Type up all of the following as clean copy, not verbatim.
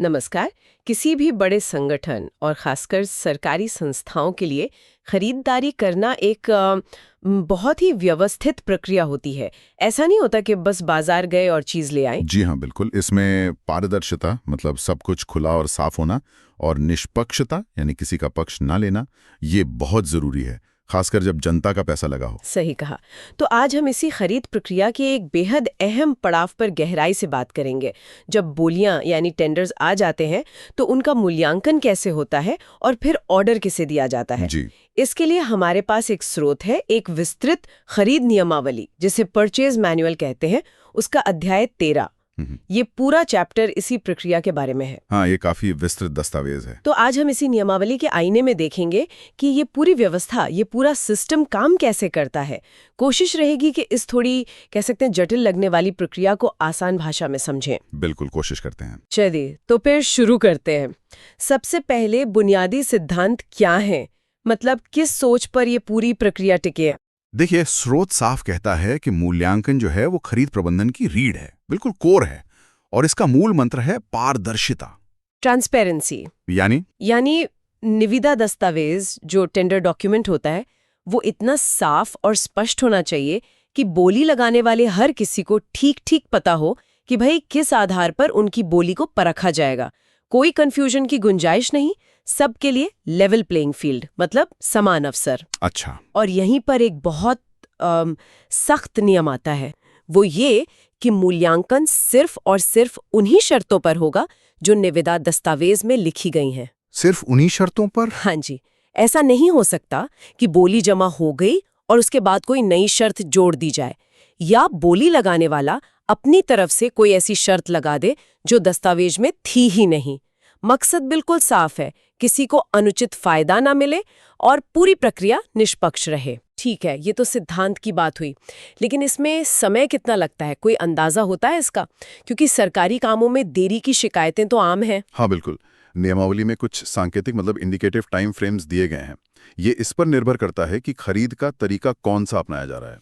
नमस्कार। किसी भी बड़े संगठन और खासकर सरकारी संस्थाओं के लिए खरीदारी करना एक बहुत ही व्यवस्थित प्रक्रिया होती है। ऐसा नहीं होता कि बस बाजार गए और चीज ले आए। जी हाँ, बिल्कुल। इसमें पारदर्शिता मतलब सब कुछ खुला और साफ होना और निष्पक्षता यानी किसी का पक्ष ना लेना, ये बहुत जरूरी है, खासकर जब जनता का पैसा लगा हो। सही कहा। तो आज हम इसी खरीद प्रक्रिया के एक बेहद अहम पड़ाव पर गहराई से बात करेंगे। जब बोलियां यानी टेंडर्स आ जाते हैं तो उनका मूल्यांकन कैसे होता है और फिर ऑर्डर किसे दिया जाता है। जी। इसके लिए हमारे पास एक स्रोत है, एक विस्तृत खरीद नियमावली जिसे परचेज मैनुअल कहते हैं। उसका अध्याय 13, ये पूरा चैप्टर इसी प्रक्रिया के बारे में है। हाँ, ये काफी विस्तृत दस्तावेज है। तो आज हम इसी नियमावली के आईने में देखेंगे कि ये पूरी व्यवस्था, ये पूरा सिस्टम काम कैसे करता है। कोशिश रहेगी कि इस थोड़ी कह सकते हैं जटिल लगने वाली प्रक्रिया को आसान भाषा में समझें। बिल्कुल, कोशिश करते हैं। चलिए तो फिर शुरू करते हैं। सबसे पहले बुनियादी सिद्धांत क्या है, मतलब किस सोच पर ये पूरी प्रक्रिया टिके है। देखिए, स्रोत साफ कहता है कि मूल्यांकन जो है वो खरीद प्रबंधन की रीढ़ है, बिल्कुल कोर है, और इसका मूल मंत्र है पारदर्शिता, ट्रांसपेरेंसी। यानी निविदा दस्तावेज जो टेंडर डॉक्यूमेंट होता है वो इतना साफ और स्पष्ट होना चाहिए कि बोली लगाने वाले हर किसी को ठीक ठीक पता हो कि भाई किस आधार पर उनकी बोली को परखा जाएगा। कोई कंफ्यूजन की गुंजाइश नहीं, सबके लिए लेवल प्लेइंग फील्ड, मतलब समान अवसर। अच्छा। और यहीं पर एक बहुत सख्त नियम आता है, वो ये कि मूल्यांकन सिर्फ और सिर्फ उन्हीं शर्तों पर होगा जो निविदा दस्तावेज में लिखी गई हैं। सिर्फ उन्हीं शर्तों पर? हाँ जी। ऐसा नहीं हो सकता कि बोली जमा हो गई और उसके बाद कोई नई शर्त जोड़ दी जाए, या बोली लगाने वाला अपनी तरफ से कोई ऐसी शर्त लगा दे जो दस्तावेज में थी ही नहीं। मकसद बिल्कुल साफ है, किसी को अनुचित फायदा ना मिले और पूरी प्रक्रिया निष्पक्ष रहे। ठीक है, ये तो सिद्धांत की बात हुई, लेकिन इसमें समय कितना लगता है, कोई अंदाजा होता है इसका? क्योंकि सरकारी कामों में देरी की शिकायतें तो आम हैं। हाँ बिल्कुल, नियमावली में कुछ सांकेतिक मतलब इंडिकेटिव टाइम फ्रेम्स दिए गए हैं। ये इस पर निर्भर करता है कि खरीद का तरीका कौन सा अपनाया जा रहा है।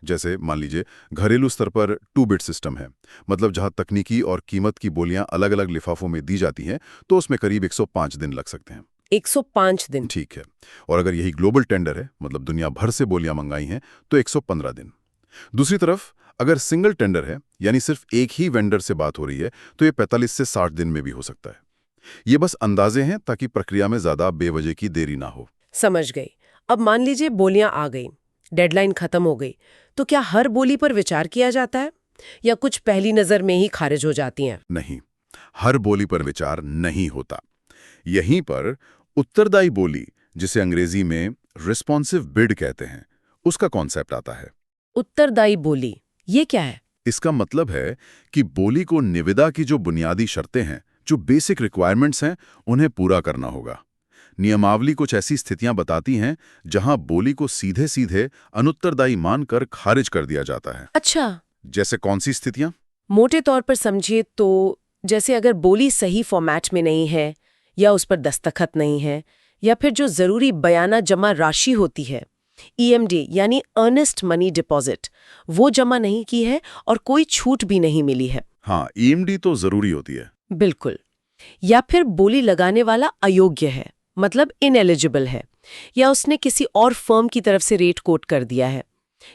जैसे मान लीजिए, घरेलू स्तर पर 2 बिट सिस्टम है, मतलब जहां तकनीकी और कीमत की बोलियां अलग अलग लिफाफों में दी जाती हैं, तो उसमें करीब 105 दिन लग सकते हैं। 105 दिन? ठीक है। और अगर यही ग्लोबल टेंडर है, मतलब दुनिया भर से बोलियां मंगाई हैं, तो 115 दिन। दूसरी तरफ अगर सिंगल टेंडर है, यानी सिर्फ एक ही वेंडर से बात हो रही है, तो ये 45 से 60 दिन में भी हो सकता है। ये बस अंदाजे हैं ताकि प्रक्रिया में ज्यादा बेवजह की देरी ना हो। समझ गई। अब मान लीजिए बोलियां आ गई, डेडलाइन खत्म हो गई, तो क्या हर बोली पर विचार किया जाता है या कुछ पहली नजर में ही खारिज हो जाती हैं? नहीं, हर बोली पर विचार नहीं होता। यहीं पर उत्तरदायी बोली, जिसे अंग्रेजी में रिस्पॉन्सिव बिड कहते हैं, उसका कॉन्सेप्ट आता है। उत्तरदायी बोली, ये क्या है? इसका मतलब है कि बोली को निविदा की जो बुनियादी शर्तें हैं, जो बेसिक रिक्वायरमेंट्स हैं, उन्हें पूरा करना होगा। नियमावली कुछ ऐसी स्थितियां बताती हैं जहां बोली को सीधे सीधे अनुत्तरदायी मानकर खारिज कर दिया जाता है। अच्छा। जैसे कौन सी स्थितियां? मोटे तौर पर समझिए तो जैसे अगर बोली सही फॉर्मेट में नहीं है, या उस पर दस्तखत नहीं है, या फिर जो जरूरी बयाना जमा राशि होती है, EMD यानी अर्नेस्ट मनी डिपॉजिट, वो जमा नहीं की है और कोई छूट भी नहीं मिली है। हाँ, EMD तो जरूरी होती है। बिल्कुल। या फिर बोली लगाने वाला अयोग्य है, मतलब इनएलिजिबल है, या उसने किसी और फर्म की तरफ से रेट कोट कर दिया है,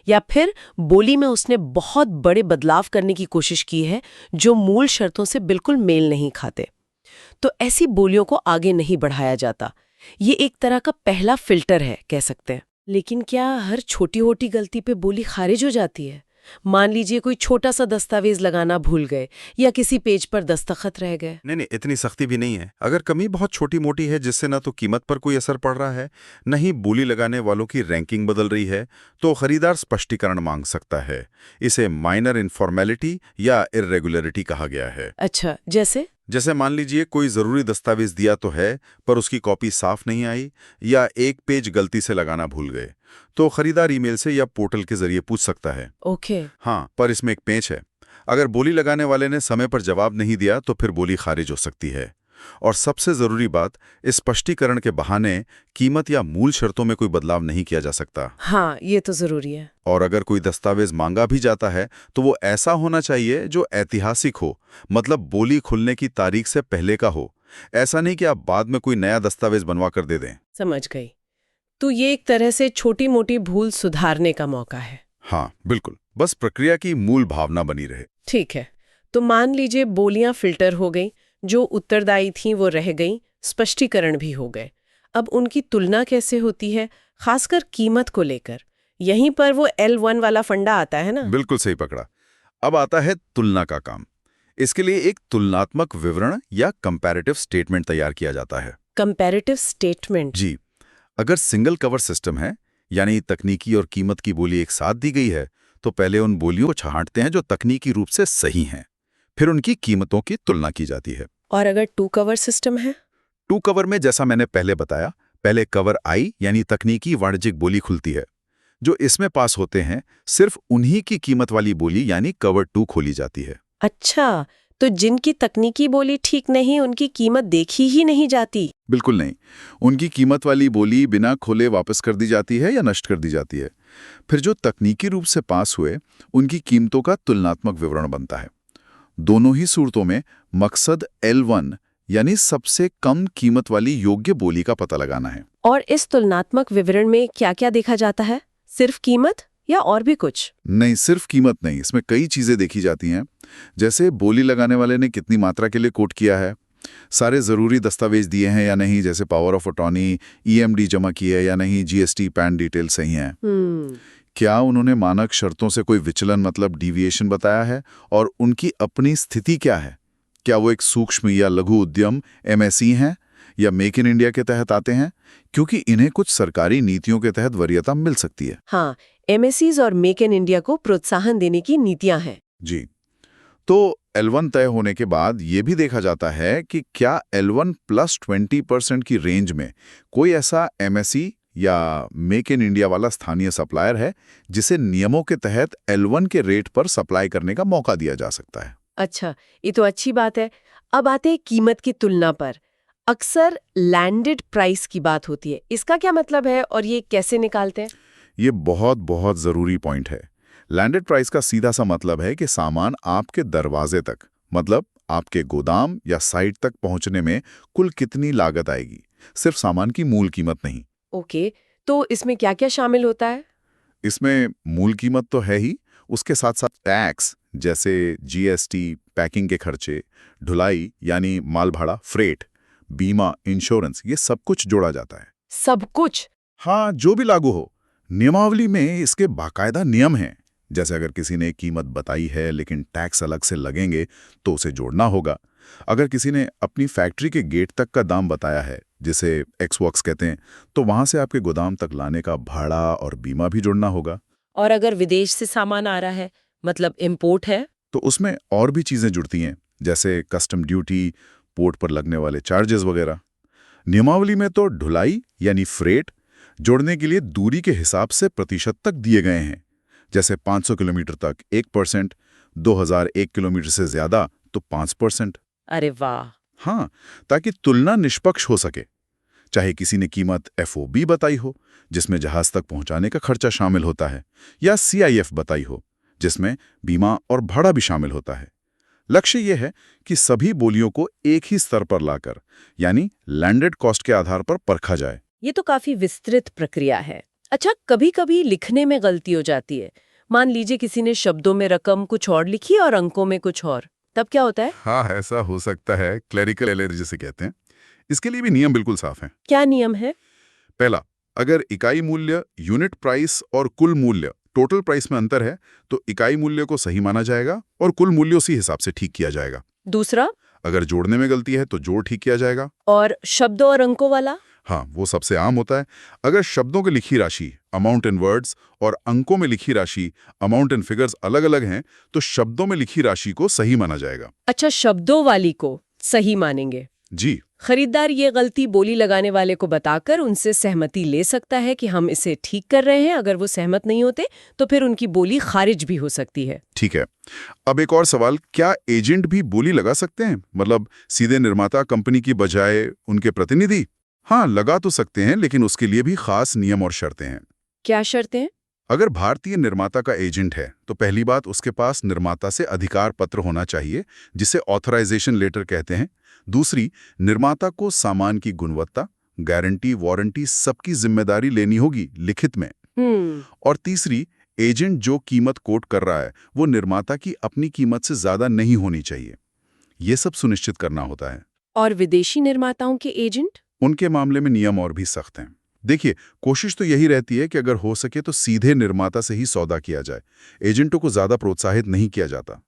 या फिर बोली में उसने बहुत बड़े बदलाव करने की कोशिश की है जो मूल शर्तों से बिल्कुल मेल नहीं खाते। तो ऐसी बोलियों को आगे नहीं बढ़ाया जाता। ये एक तरह का पहला फिल्टर है, कह सकते हैं। लेकिन क्या हर छोटी मोटी गलती पे बोली खारिज हो जाती है? मान लीजिए कोई छोटा सा दस्तावेज लगाना भूल गए या किसी पेज पर दस्तखत रह गए। नहीं, इतनी सख्ती भी नहीं है। अगर कमी बहुत छोटी मोटी है जिससे ना तो कीमत पर कोई असर पड़ रहा है, न ही बोली लगाने वालों की रैंकिंग बदल रही है, तो खरीदार स्पष्टीकरण मांग सकता है। इसे माइनर इनफॉर्मेलिटी या इर्रेगुलरिटी कहा गया है। अच्छा, जैसे मान लीजिए कोई जरूरी दस्तावेज दिया तो है, पर उसकी कॉपी साफ नहीं आई या एक पेज गलती से लगाना भूल गए, तो खरीदार ईमेल से या पोर्टल के जरिए पूछ सकता है। ओके। हाँ, पर इसमें एक पेंच है। अगर बोली लगाने वाले ने समय पर जवाब नहीं दिया तो फिर बोली खारिज हो सकती है। और सबसे जरूरी बात, इस स्पष्टीकरण के बहाने कीमत या मूल शर्तों में कोई बदलाव नहीं किया जा सकता। हाँ, ये तो जरूरी है। और अगर कोई दस्तावेज मांगा भी जाता है तो वो ऐसा होना चाहिए जो ऐतिहासिक हो, मतलब बोली खुलने की तारीख से पहले का हो। ऐसा नहीं कि आप बाद में कोई नया दस्तावेज बनवा कर दे दें। समझ गई। तो ये एक तरह से छोटी मोटी भूल सुधारने का मौका है। हाँ बिल्कुल, बस प्रक्रिया की मूल भावना बनी रहे। ठीक है, तो मान लीजिए बोलियां फिल्टर हो गई, जो उत्तरदायी थीं वो रह गईं, स्पष्टीकरण भी हो गए। अब उनकी तुलना कैसे होती है, खासकर कीमत को लेकर? यहीं पर वो L1 वाला फंडा आता है ना? बिल्कुल सही पकड़ा। अब आता है तुलना का काम। इसके लिए एक तुलनात्मक विवरण या कंपैरेटिव स्टेटमेंट तैयार किया जाता है। Comparative statement? जी, अगर सिंगल कवर सिस्टम है, यानी तकनीकी और कीमत की बोली एक साथ दी गई है, तो पहले उन बोलियों को छांटते हैं जो तकनीकी रूप से सही हैं। फिर उनकी कीमतों की तुलना की जाती है। और अगर 2 कवर सिस्टम है? 2 कवर में जैसा मैंने पहले बताया, पहले कवर आई यानी तकनीकी वाणिज्यिक बोली खुलती है। जो इसमें पास होते हैं, सिर्फ उन्हीं की कीमत वाली बोली यानी कवर 2 खोली जाती है। अच्छा, तो जिनकी तकनीकी बोली ठीक नहीं, उनकी कीमत देखी ही नहीं जाती? बिल्कुल नहीं। उनकी कीमत वाली बोली बिना खोले वापस कर दी जाती है या नष्ट कर दी जाती है। फिर जो तकनीकी रूप से पास हुए, उनकी कीमतों का तुलनात्मक विवरण बनता है। दोनों ही सूरतों में मकसद L1 यानी सबसे कम कीमत वाली योग्य बोली का पता लगाना है। और इस तुलनात्मक विवरण में क्या-क्या देखा जाता है? सिर्फ कीमत या और भी कुछ? नहीं, सिर्फ कीमत नहीं, इसमें कई चीजें देखी जाती हैं। जैसे बोली लगाने वाले ने कितनी मात्रा के लिए कोट किया है, सारे जरूरी दस्तावेज दिए हैं या नहीं, जैसे पावर ऑफ अटॉर्नी, EMD जमा की है या नहीं, GST पैन डिटेल सही हैं, क्या उन्होंने मानक शर्तों से कोई विचलन मतलब डिविएशन बताया है, और उनकी अपनी स्थिति क्या है, क्या वो एक सूक्ष्म या लघु उद्यम MSE हैं या मेक इन इंडिया के तहत आते हैं, क्योंकि इन्हें कुछ सरकारी नीतियों के तहत वरीयता मिल सकती है। हाँ, MSEs और मेक इन इंडिया को प्रोत्साहन देने की नीतियां हैं। जी, तो L1 तय होने के बाद ये भी देखा जाता है कि क्या L1 प्लस 20% की रेंज में कोई ऐसा MSE या मेक इन इंडिया वाला स्थानीय सप्लायर है जिसे नियमों के तहत L1 के रेट पर सप्लाई करने का मौका दिया जा सकता है। अच्छा, ये तो अच्छी बात है। अब आते हैं कीमत की तुलना पर। अक्सर लैंडेड प्राइस की बात होती है, इसका क्या मतलब है और ये कैसे निकालते हैं? ये बहुत बहुत जरूरी पॉइंट है। लैंडेड प्राइस का सीधा सा मतलब है कि सामान आपके दरवाजे तक, मतलब आपके गोदाम या साइट तक पहुंचने में कुल कितनी लागत आएगी, सिर्फ सामान की मूल कीमत नहीं। ओके, तो इसमें क्या-क्या शामिल होता है? इसमें मूल कीमत तो है ही, उसके साथ साथ टैक्स जैसे GST, पैकिंग के खर्चे, ढुलाई यानी माल भाड़ा, फ्रेट, बीमा, इंश्योरेंस, ये सब कुछ जोड़ा जाता है। सब कुछ? हाँ, जो भी लागू हो। नियमावली में इसके बाकायदा नियम हैं। जैसे अगर किसी ने कीमत बताई है लेकिन टैक्स अलग से लगेंगे तो उसे जोड़ना होगा। अगर किसी ने अपनी फैक्ट्री के गेट तक का दाम बताया है, जिसे एक्स-वर्क्स कहते हैं, तो वहां से आपके गोदाम तक लाने का भाड़ा और बीमा भी जोड़ना होगा। और अगर विदेश से सामान आ रहा है, मतलब इंपोर्ट है, तो उसमें और भी चीजें जुड़ती हैं, जैसे कस्टम ड्यूटी, पोर्ट पर लगने वाले चार्जेस वगैरह। नियमावली में तो ढुलाई यानी फ्रेट जोड़ने के लिए दूरी के हिसाब से प्रतिशत तक दिए गए हैं, जैसे 500 किलोमीटर तक 1%, 2001 किलोमीटर से ज्यादा तो 5%। अरे वाह! हाँ, ताकि तुलना निष्पक्ष हो सके। चाहे किसी ने कीमत FOB बताई हो, जिसमें जहाज तक पहुंचाने का खर्चा शामिल होता है, या CIF बताई हो, जिसमें बीमा और भाड़ा भी शामिल होता है। लक्ष्य यह है कि सभी बोलियों को एक ही स्तर पर लाकर, यानी लैंडेड कॉस्ट के आधार पर परखा जाए। ये तो काफी विस्तृत प्रक्रिया है। अच्छा, कभी-कभी लिखने में गलती हो जाती है। मान लीजिए किसी ने शब्दों में रकम कुछ और लिखी और अंकों में कुछ और, तब क्या होता है? हाँ, ऐसा हो सकता है, क्लेरिकल एरर जिसे कहते हैं। इसके लिए भी नियम बिल्कुल साफ हैं। क्या नियम है? पहला, अगर इकाई मूल्य, यूनिट प्राइस और कुल मूल्य, टोटल प्राइस में अंतर है, तो इकाई मूल्य को सही माना जाएगा और कुल मूल्य उसी हिसाब से ठीक किया जाएगा। दूसरा? अगर जोड़ने में गलती है तो जोड़ ठीक किया जाएगा। और शब्दों और अंकों वाला? हाँ, वो सबसे आम होता है। अगर शब्दों की लिखी राशि, अमाउंट इन वर्ड्स, और अंकों में लिखी राशि, अमाउंट इन फिगर्स, अलग अलग हैं, तो शब्दों में लिखी राशि को सही माना जाएगा। अच्छा, शब्दों वाली को सही मानेंगे। जी, खरीदार ये गलती बोली लगाने वाले को बताकर उनसे सहमति ले सकता है कि हम इसे ठीक कर रहे हैं। अगर वो सहमत नहीं होते तो फिर उनकी बोली खारिज भी हो सकती है। ठीक है। अब एक और सवाल, क्या एजेंट भी बोली लगा सकते हैं? मतलब सीधे निर्माता कंपनी की बजाय उनके प्रतिनिधि? हाँ, लगा तो सकते हैं, लेकिन उसके लिए भी खास नियम और शर्तें हैं। क्या शर्तें हैं? अगर भारतीय निर्माता का एजेंट है तो पहली बात, उसके पास निर्माता से अधिकार पत्र होना चाहिए, जिसे ऑथराइजेशन लेटर कहते हैं। दूसरी, निर्माता को सामान की गुणवत्ता, गारंटी, वारंटी सबकी जिम्मेदारी लेनी होगी लिखित में। और तीसरी, एजेंट जो कीमत कोट कर रहा है वो निर्माता की अपनी कीमत से ज्यादा नहीं होनी चाहिए। ये सब सुनिश्चित करना होता है। और विदेशी निर्माताओं के एजेंट? उनके मामले में नियम और भी सख्त हैं। देखिए, कोशिश तो यही रहती है कि अगर हो सके तो सीधे निर्माता से ही सौदा किया जाए। एजेंटों को ज्यादा प्रोत्साहित नहीं किया जाता।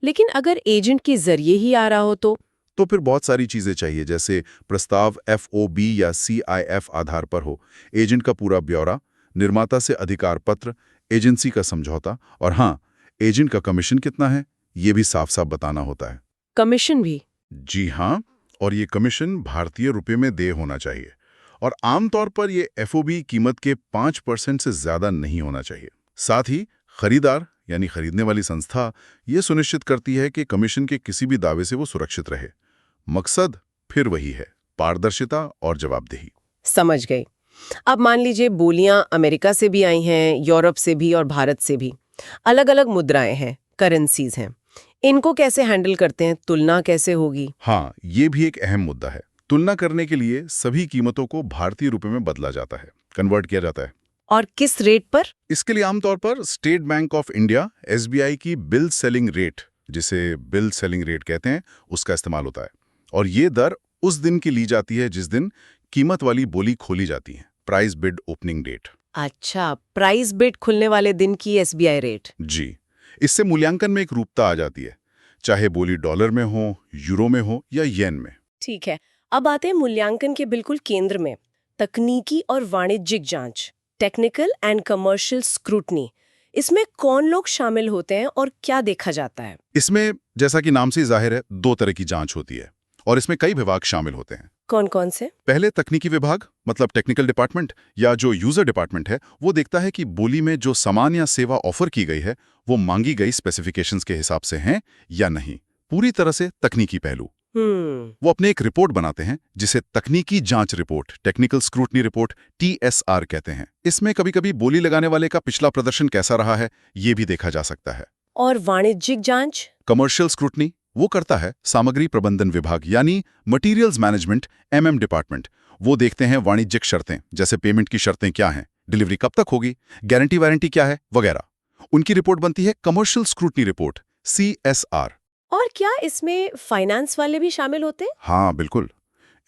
लेकिन अगर एजेंट के जरिए ही आ रहा हो तो फिर बहुत सारी चीजें चाहिए, जैसे प्रस्ताव FOB या CIF आधार पर हो, एजेंट का पूरा ब्यौरा, निर्माता से अधिकार पत्र, एजेंसी का समझौता, और हाँ, एजेंट का कमीशन कितना है ये भी साफ साफ बताना होता है। कमीशन भी? जी हाँ, और ये कमीशन भारतीय रुपए में देय होना चाहिए, और आमतौर पर ये FOB कीमत के 5% से ज्यादा नहीं होना चाहिए। साथ ही खरीदार यानी खरीदने वाली संस्था ये सुनिश्चित करती है कि कमीशन के किसी भी दावे से वो सुरक्षित रहे। मकसद फिर वही है, पारदर्शिता और जवाबदेही। समझ गई। अब मान लीजिए बोलियां अमेरिका से भी आई हैं, यूरोप से भी और भारत से भी। अलग-अलग मुद्राएं हैं, करेंसीज हैं। इनको कैसे हैंडल करते हैं? तुलना कैसे होगी? हाँ, ये भी एक अहम मुद्दा है। तुलना करने के लिए सभी कीमतों को भारतीय रुपए में बदला जाता है, कन्वर्ट किया जाता है। और किस रेट पर? इसके लिए आमतौर पर state bank of India SBI की बिल सेलिंग रेट, जिसे बिल सेलिंग रेट कहते हैं, उसका इस्तेमाल होता है। और ये दर उस दिन की ली जाती है जिस दिन कीमत वाली बोली खोली जाती है, प्राइस बिड ओपनिंग डेट। अच्छा, प्राइस बिड खुलने वाले दिन की SBI रेट। जी, इससे मूल्यांकन में एक रूपता आ जाती है, चाहे बोली डॉलर में हो, यूरो में हो या येन में। ठीक है। अब आते हैं मूल्यांकन के बिल्कुल केंद्र में, तकनीकी और वाणिज्यिक जांच, टेक्निकल एंड कमर्शियल स्क्रूटनी। इसमें कौन लोग शामिल होते हैं और क्या देखा जाता है? इसमें जैसा कि नाम से जाहिर है, 2 तरह की जांच होती है और इसमें कई विभाग शामिल होते हैं। कौन कौन से? पहले तकनीकी विभाग, मतलब टेक्निकल डिपार्टमेंट या जो यूजर डिपार्टमेंट है, वो देखता है कि बोली में जो सामान या सेवा ऑफर की गई है वो मांगी गई स्पेसिफिकेशंस के हिसाब से हैं या नहीं। पूरी तरह से तकनीकी पहलू। वो अपने एक रिपोर्ट बनाते हैं जिसे तकनीकी जांच report, technical scrutiny report, TSR कहते हैं। इसमें कभी-कभी बोली लगाने वाले का पिछला प्रदर्शन कैसा रहा है ये भी देखा जा सकता है। और वाणिज्यिक जांच? कमर्शियल स्क्रूटनी वो करता है सामग्री प्रबंधन विभाग, यानी मटीरियल्स मैनेजमेंट, MM डिपार्टमेंट। वो देखते हैं वाणिज्यिक शर्तें, जैसे पेमेंट की शर्तें क्या हैं, डिलीवरी कब तक होगी, गारंटी वारंटी क्या है वगैरह। उनकी रिपोर्ट बनती है कमर्शियल स्क्रूटनी रिपोर्ट, CSR। और क्या इसमें फाइनेंस वाले भी शामिल होते हैं? हाँ बिल्कुल।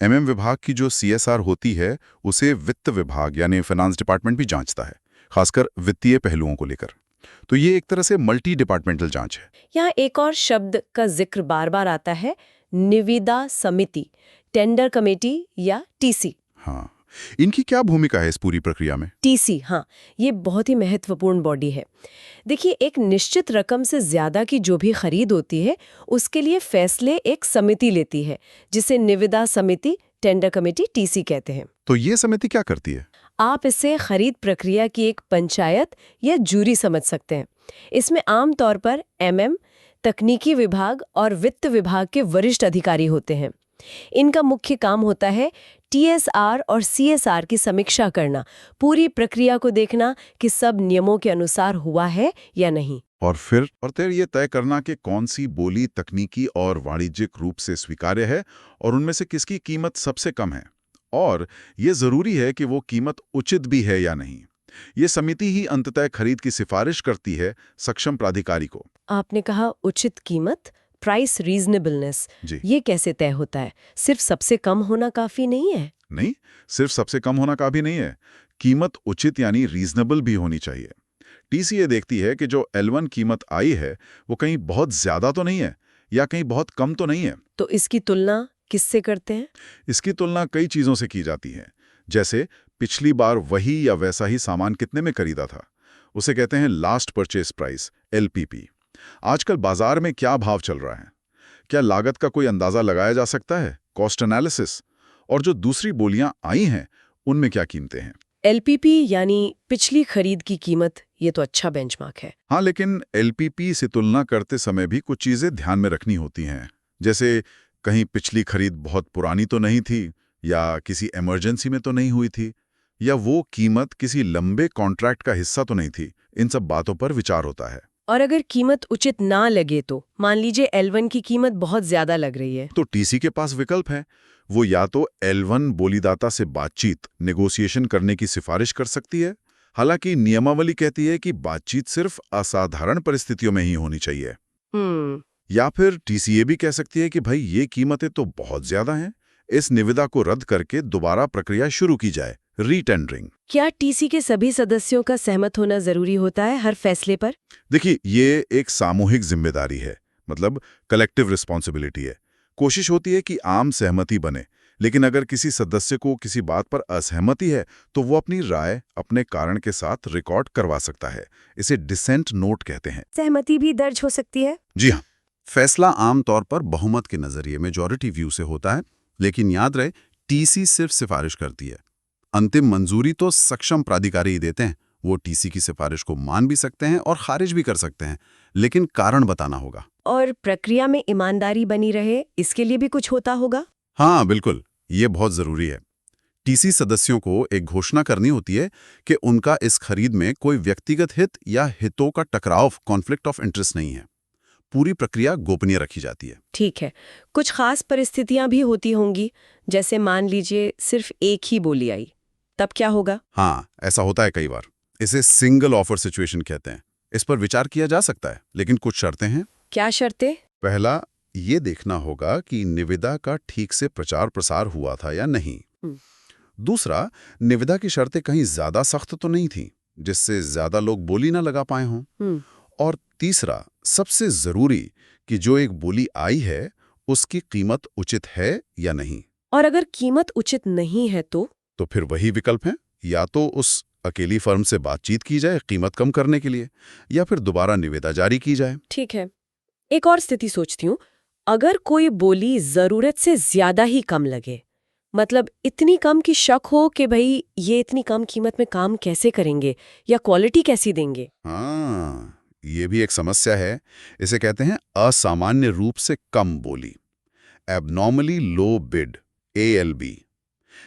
MM विभाग की जो CSR होती है उसे वित्त विभाग यानी फाइनेंस डिपार्टमेंट भी जांचता है, खासकर वित्तीय पहलुओं को लेकर। तो ये एक तरह से मल्टी डिपार्टमेंटल जांच है। यहाँ एक और शब्द का जिक्र बार बार आता है, निविदा समिति, टेंडर कमेटी या TC। हाँ, इनकी क्या भूमिका है इस पूरी प्रक्रिया में? TC, हाँ, ये बहुत ही महत्वपूर्ण बॉडी है। देखिए, एक निश्चित रकम से ज्यादा की जो भी खरीद होती है उसके लिए फैसले एक समिति लेती है, जिसे निविदा समिति, टेंडर कमेटी, TC कहते हैं। तो ये समिति क्या करती है? आप इसे खरीद प्रक्रिया की एक पंचायत या जूरी समझ सकते हैं। इसमें आमतौर पर MM, तकनीकी विभाग और वित्त विभाग के वरिष्ठ अधिकारी होते हैं। इनका मुख्य काम होता है TSR और CSR की समीक्षा करना, पूरी प्रक्रिया को देखना कि सब नियमों के अनुसार हुआ है या नहीं। और फिर ये तय करना कि कौन सी बोली तकनीकी और वाणिज्यिक रूप से स्वीकार्य है और उनमें से किसकी कीमत सबसे कम है, और ये जरूरी है कि वो कीमत उचित भी है या नहीं। ये समिति ही अंततः खरीद की सिफारिश करती है सक्षम प्राधिकारी को। आपने कहा उचित कीमत, प्राइस रीजनेबलनेस, ये कैसे तय होता है? सिर्फ सबसे कम होना काफी नहीं है? नहीं, सिर्फ सबसे कम होना काफी नहीं है, कीमत उचित यानी रीजनेबल भी होनी चाहिए। TC ये देखती है कि जो L1 कीमत आई है वो कहीं बहुत ज्यादा तो नहीं है या कहीं बहुत कम तो नहीं है। तो इसकी तुलना किससे करते हैं? इसकी तुलना कई चीजों से की जाती है, जैसे पिछली बार वही या वैसा ही सामान कितने में खरीदा था, उसे कहते हैं लास्ट परचेज प्राइस, LPP। आजकल बाजार में क्या भाव चल रहा है, क्या लागत का कोई अंदाजा लगाया जा सकता है, कॉस्ट एनालिसिस, और जो दूसरी बोलियां आई हैं उनमें क्या कीमतें हैं। LPP यानी पिछली खरीद की कीमत, ये तो अच्छा बेंचमार्क है। हाँ, लेकिन LPP से तुलना करते समय भी कुछ चीजें ध्यान में रखनी होती हैं। जैसे कहीं पिछली खरीद बहुत पुरानी तो नहीं थी, या किसी इमरजेंसी में तो नहीं हुई थी, या वो कीमत किसी लंबे कॉन्ट्रैक्ट का हिस्सा तो नहीं थी। इन सब बातों पर विचार होता है। और अगर कीमत उचित ना लगे तो मान लीजिए L1 की कीमत बहुत ज्यादा लग रही है। तो TC के पास विकल्प है। वो या तो L1 बोलीदाता से बातचीत, नेगोशिएशन करने की सिफारिश कर सकती है। हालांकि नियमावली कहती है कि बातचीत सिर्फ असाधारण परिस्थितियों में ही होनी चाहिए। या फिर TCA भी कह सकती है कि भाई ये कीमतें तो बहुत ज्यादा हैं, इस निविदा को रद्द करके दोबारा प्रक्रिया शुरू की जाए, रीटेंडरिंग। क्या TC के सभी सदस्यों का सहमत होना जरूरी होता है हर फैसले पर? देखिए, ये एक सामूहिक जिम्मेदारी है, मतलब कलेक्टिव रिस्पॉन्सिबिलिटी है। कोशिश होती है कि आम सहमति बने, लेकिन अगर किसी सदस्य को किसी बात पर असहमति है तो वो अपनी राय अपने कारण के साथ रिकॉर्ड करवा सकता है। इसे डिसेंट नोट कहते हैं। सहमति भी दर्ज हो सकती है? जी हाँ। फैसला आमतौर पर बहुमत के नजरिए मेजॉरिटी व्यू से होता है, लेकिन याद रहे TC सिर्फ सिफारिश करती है। अंतिम मंजूरी तो सक्षम प्राधिकारी ही देते हैं। वो TC की सिफारिश को मान भी सकते हैं और खारिज भी कर सकते हैं, लेकिन कारण बताना होगा। और प्रक्रिया में ईमानदारी बनी रहे, इसके लिए भी कुछ होता होगा? हाँ बिल्कुल, ये बहुत जरूरी है। TC सदस्यों को एक घोषणा करनी होती है कि उनका इस खरीद में कोई व्यक्तिगत हित या हितों का टकराव, कॉन्फ्लिक्ट ऑफ इंटरेस्ट नहीं है। पूरी प्रक्रिया गोपनीय रखी जाती है। ठीक है। कुछ खास परिस्थितियां भी होती होंगी, जैसे मान लीजिए सिर्फ एक ही बोली आई, तब क्या होगा? हाँ, ऐसा होता है कई बार। इसे सिंगल ऑफर सिचुएशन कहते हैं। इस पर विचार किया जा सकता है, लेकिन कुछ शर्तें हैं। क्या शर्तें? पहला, ये देखना होगा कि निविदा का ठीक से प्रचार प्रसार हुआ था या नहीं। दूसरा, निविदा की शर्तें कहीं ज्यादा सख्त तो नहीं थी, जिससे ज्यादा लोग बोली ना लगा पाए हों। और तीसरा, सबसे जरूरी, कि जो एक बोली आई है उसकी कीमत उचित है या नहीं। और अगर कीमत उचित नहीं है तो फिर वही विकल्प है, या तो उस अकेली फर्म से बातचीत की जाए कीमत कम करने के लिए, या फिर दोबारा निविदा जारी की जाए। ठीक है। एक और स्थिति सोचती हूँ, अगर कोई बोली जरूरत से ज्यादा ही कम लगे, मतलब इतनी कम कि शक हो कि भाई ये इतनी कम कीमत में काम कैसे करेंगे या क्वालिटी कैसी देंगे। हाँ, ये भी एक समस्या है। इसे कहते हैं असामान्य रूप से कम बोली, एबनॉर्मली लो बिड, ALB।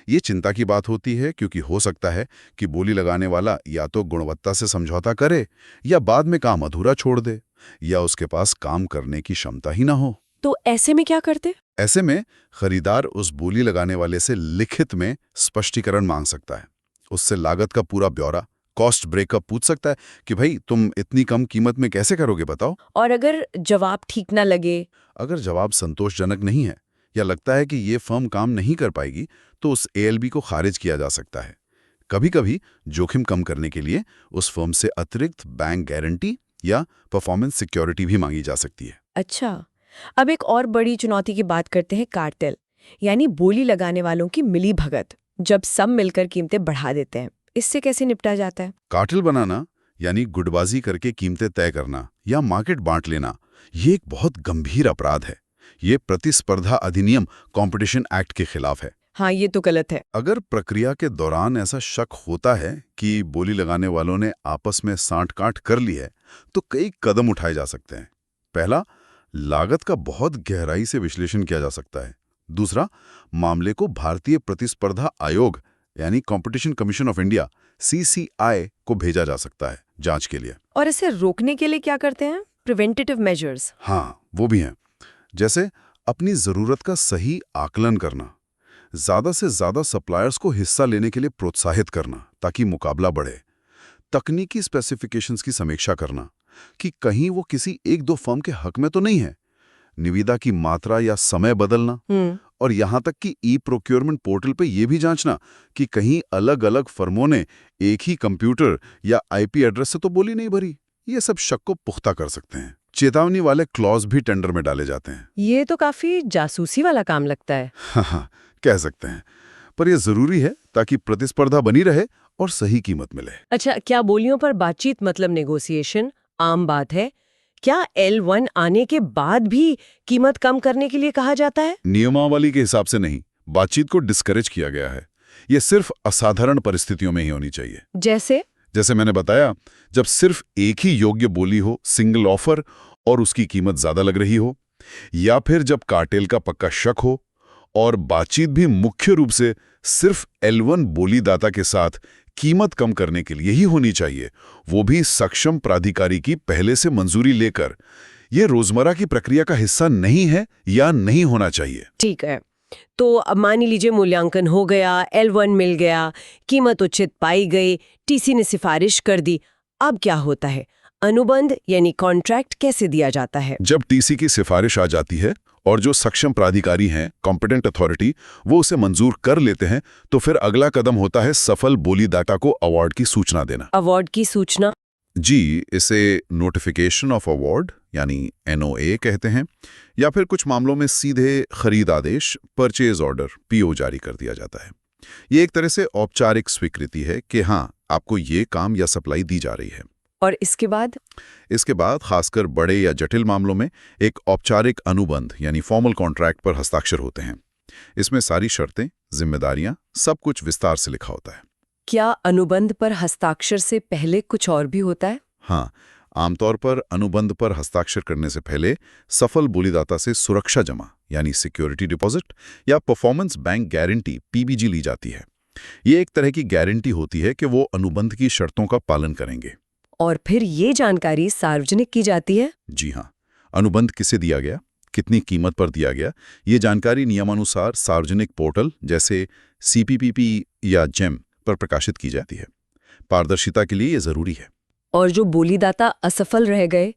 ये चिंता की बात होती है, क्योंकि हो सकता है कि बोली लगाने वाला या तो गुणवत्ता से समझौता करे, या बाद में काम अधूरा छोड़ दे, या उसके पास काम करने की क्षमता ही ना हो। तो ऐसे में क्या करते? ऐसे में खरीदार उस बोली लगाने वाले से लिखित में स्पष्टीकरण मांग सकता है। उससे लागत का पूरा ब्यौरा, कॉस्ट ब्रेकअप पूछ सकता है कि भाई तुम इतनी कम कीमत में कैसे करोगे, बताओ। और अगर जवाब ठीक ना लगे? अगर जवाब संतोषजनक नहीं है या लगता है कि ये फर्म काम नहीं कर पाएगी, तो उस ALB को खारिज किया जा सकता है। कभी-कभी जोखिम कम करने के लिए उस फर्म से अतिरिक्त बैंक गारंटी या परफॉर्मेंस सिक्योरिटी भी मांगी जा सकती है। अच्छा, अब एक और बड़ी चुनौती की बात करते हैं, कार्टेल, यानी बोली लगाने वालों की मिली भगत, जब सब मिलकर कीमतें बढ़ा देते हैं। इससे कैसे निपटा जाता है? कार्टेल बनाना यानी गुटबाजी करके कीमतें तय करना या मार्केट बांट लेना, ये एक बहुत गंभीर अपराध है। ये प्रतिस्पर्धा अधिनियम, कॉम्पिटिशन एक्ट के खिलाफ है। हाँ, ये तो गलत है। अगर प्रक्रिया के दौरान ऐसा शक होता है कि बोली लगाने वालों ने आपस में सांठ-गांठ कर ली है, तो कई कदम उठाए जा सकते हैं। पहला, लागत का बहुत गहराई से विश्लेषण किया जा सकता है। दूसरा, मामले को भारतीय प्रतिस्पर्धा आयोग यानी competition commission of India, CCI को भेजा जा सकता है जांच के लिए। और इसे रोकने के लिए क्या करते हैं? Preventive measures. हाँ, वो भी हैं। जैसे अपनी जरूरत का सही आकलन करना, ज्यादा से ज्यादा सप्लायर्स को हिस्सा लेने के लिए प्रोत्साहित करना ताकि मुकाबला बढ़े, तकनीकी स्पेसिफिकेशंस की समीक्षा करना कि कहीं वो किसी एक दो फर्म के हक में तो नहीं है, निविदा की मात्रा या समय बदलना, और यहां तक कि ई-प्रोक्योरमेंट पोर्टल पे ये भी जांचना कि कहीं अलग-अलग फर्मों ने एक ही कंप्यूटर या IP एड्रेस से तो बोली नहीं भरी। ये सब शक को पुख्ता कर सकते हैं। चेतावनी वाले क्लॉज भी टेंडर में डाले जाते हैं। ये तो काफी जासूसी वाला काम लगता है। हाँ, कह सकते हैं, पर यह जरूरी है ताकि प्रतिस्पर्धा बनी रहे और सही कीमत मिले। अच्छा, क्या बोलियों पर बातचीत मतलब नेगोशिएशन आम बात है? क्या L1 आने के बाद भी कीमत कम करने के लिए कहा जाता है? नियमावली के हिसाब से नहीं, बातचीत को डिस्करेज किया गया है। ये सिर्फ असाधारण परिस्थितियों में ही होनी चाहिए। जैसे मैंने बताया, जब सिर्फ एक ही योग्य बोली हो, सिंगल ऑफर, और उसकी कीमत ज्यादा लग रही हो, या फिर जब कार्टेल का पक्का शक हो और बातचीत भी मुख्य रूप से सिर्फ L1 बोलीदाता के साथ कीमत कम करने के लिए ही होनी चाहिए, वो भी सक्षम प्राधिकारी की पहले से मंजूरी लेकर। ये रोजमर्रा की प्रक्रिया का हिस्सा नहीं है या नहीं होना चाहिए। ठीक है, तो अब मान लीजिए मूल्यांकन हो गया, L1 मिल गया, कीमत उचित पाई गई, टीसी ने सिफारिश कर दी, अब क्या होता है? अनुबंध यानी कॉन्ट्रैक्ट कैसे दिया जाता है? जब टीसी की सिफारिश आ जाती है और जो सक्षम प्राधिकारी हैं, कॉम्पिटेंट अथॉरिटी, वो उसे मंजूर कर लेते हैं, तो फिर अगला कदम होता है सफल बोलीदाता को अवार्ड की सूचना देना। अवार्ड की सूचना? जी, इसे नोटिफिकेशन ऑफ अवार्ड यानी NOA कहते हैं, या फिर कुछ मामलों में सीधे खरीद आदेश, परचेज ऑर्डर, PO जारी कर दिया जाता है। ये एक तरह से औपचारिक स्वीकृति है कि हाँ, आपको ये काम या सप्लाई दी जा रही है। और इसके बाद? इसके बाद खासकर बड़े या जटिल मामलों में एक औपचारिक अनुबंध यानी फॉर्मल कॉन्ट्रैक्ट पर हस्ताक्षर होते हैं। इसमें सारी शर्तें, जिम्मेदारियां, सब कुछ विस्तार से लिखा होता है। क्या अनुबंध पर हस्ताक्षर से पहले कुछ और भी होता है? हाँ, आमतौर पर अनुबंध पर हस्ताक्षर करने से पहले सफल बोलीदाता से सुरक्षा जमा यानी सिक्योरिटी डिपॉजिट या परफॉर्मेंस बैंक गारंटी PBG ली जाती है। ये एक तरह की गारंटी होती है कि वो अनुबंध की शर्तों का पालन करेंगे। और फिर ये जानकारी सार्वजनिक की जाती है? जी हाँ, अनुबंध किसे दिया गया, कितनी कीमत पर दिया गया, ये जानकारी नियमानुसार सार्वजनिक पोर्टल जैसे CPPP या GEM पर प्रकाशित की जाती है। पारदर्शिता के लिए ये जरूरी है। और जो बोलीदाता असफल रह गए,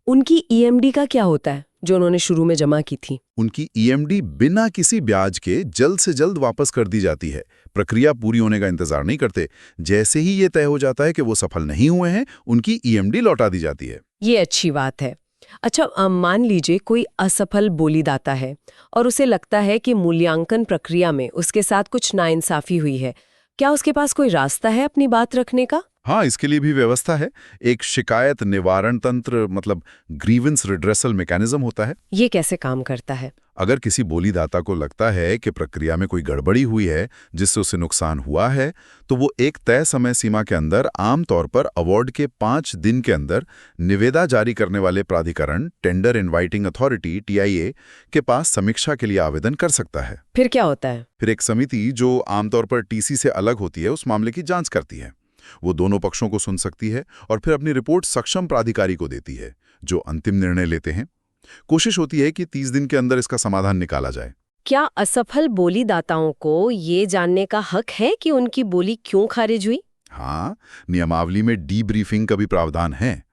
उनकी EMD का क्या होता है जो उन्होंने शुरू में जमा की थी? उनकी EMD बिना किसी ब्याज के जल्द से जल्द वापस कर दी जाती है। प्रक्रिया पूरी होने का इंतजार नहीं करते। जैसे ही ये तय हो जाता है कि वो सफल नहीं हुए हैं, उनकी EMD लौटा दी जाती है। ये अच्छी बात है। अच्छा, मान लीजिए कोई असफल बोलीदाता है और उसे लगता है कि मूल्यांकन प्रक्रिया में उसके साथ कुछ नाइंसाफी हुई है, क्या उसके पास कोई रास्ता है अपनी बात रखने का? हाँ, इसके लिए भी व्यवस्था है। एक शिकायत निवारण तंत्र मतलब ग्रीवेंस रिड्रेसल मैकेनिज्म होता है। ये कैसे काम करता है? अगर किसी बोलीदाता को लगता है कि प्रक्रिया में कोई गड़बड़ी हुई है जिससे उसे नुकसान हुआ है, तो वो एक तय समय सीमा के अंदर, आमतौर पर अवार्ड के 5 दिन के अंदर, निविदा जारी करने वाले प्राधिकरण टेंडर इनवाइटिंग अथॉरिटी TIA के पास समीक्षा के लिए आवेदन कर सकता है। फिर क्या होता है? फिर एक समिति जो आमतौर पर TC से अलग होती है, उस मामले की जांच करती है। वो दोनों पक्षों को सुन सकती है और फिर अपनी रिपोर्ट सक्षम प्राधिकारी को देती है, जो अंतिम निर्णय लेते हैं। कोशिश होती है कि 30 दिन के अंदर इसका समाधान निकाला जाए। क्या असफल बोलीदाताओं को ये जानने का हक है कि उनकी बोली क्यों खारिज हुई? हाँ, नियमावली में डीब्रीफिंग का भी प्रावधान है।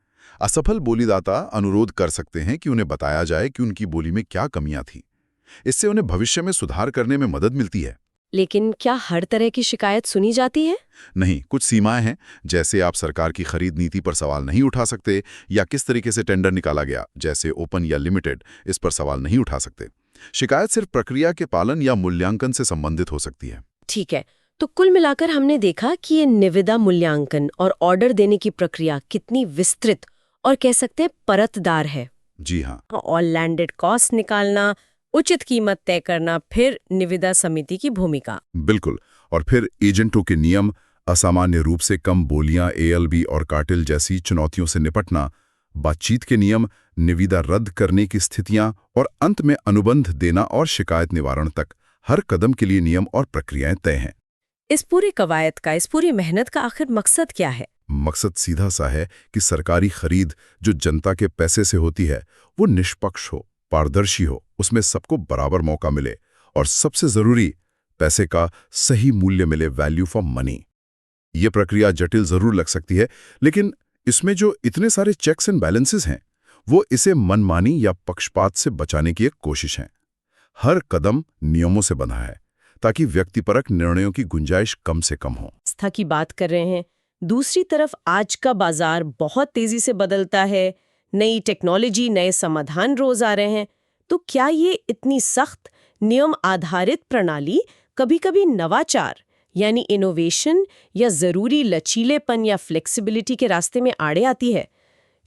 असफल बोलीदाता अनुरोध कर सकते हैं कि उन्हें बताया जाए कि उनकी बोली में क्या कमियां थी। इससे उन्हें भविष्य में सुधार करने में मदद मिलती है। लेकिन क्या हर तरह की शिकायत सुनी जाती है? नहीं, कुछ सीमाएं हैं। जैसे आप सरकार की खरीद नीति पर सवाल नहीं उठा सकते, या किस तरीके से टेंडर निकाला गया, जैसे ओपन या लिमिटेड, इस पर सवाल नहीं उठा सकते। शिकायत सिर्फ प्रक्रिया के पालन या मूल्यांकन से संबंधित हो सकती है। ठीक है, तो कुल मिलाकर हमने देखा कि ये निविदा मूल्यांकन और ऑर्डर देने की प्रक्रिया कितनी विस्तृत और कह सकते हैं परतदार है। जी हाँ। और लैंडेड कॉस्ट निकालना, उचित कीमत तय करना, फिर निविदा समिति की भूमिका। बिल्कुल। और फिर एजेंटों के नियम, असामान्य रूप से कम बोलियां, ALB और कार्टेल जैसी चुनौतियों से निपटना, बातचीत के नियम, निविदा रद्द करने की स्थितियां, और अंत में अनुबंध देना और शिकायत निवारण तक हर कदम के लिए नियम और प्रक्रियाएं तय हैं। इस पूरी कवायद का, इस पूरी मेहनत का आखिर मकसद क्या है? मकसद सीधा सा है कि सरकारी खरीद जो जनता के पैसे से होती है, वो निष्पक्ष हो, पारदर्शी हो, उसमें सबको बराबर मौका मिले, और सबसे जरूरी, पैसे का सही मूल्य मिले, वैल्यू फॉर मनी। ये प्रक्रिया जटिल जरूर लग सकती है, लेकिन इसमें जो इतने सारे चेक्स एंड बैलेंसेस हैं, वो इसे मनमानी या पक्षपात से बचाने की एक कोशिश है। हर कदम नियमों से बंधा है ताकि व्यक्तिपरक निर्णयों की गुंजाइश कम से कम हो। आस्था की बात कर रहे हैं। दूसरी तरफ आज का बाजार बहुत तेजी से बदलता है, नई टेक्नोलॉजी, नए समाधान रोज आ रहे हैं। तो क्या ये इतनी सख्त नियम आधारित प्रणाली कभी-कभी नवाचार यानी इनोवेशन या जरूरी लचीलेपन या फ्लेक्सिबिलिटी के रास्ते में आड़े आती है?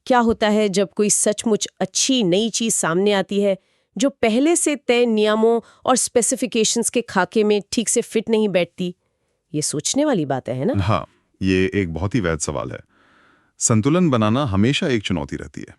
क्या होता है जब कोई सचमुच अच्छी नई चीज सामने आती है जो पहले से तय नियमों और स्पेसिफिकेशंस के खाके में ठीक से फिट नहीं बैठती? ये सोचने वाली बात है ना? हाँ, ये एक बहुत ही वैध सवाल है। संतुलन बनाना हमेशा एक चुनौती रहती है।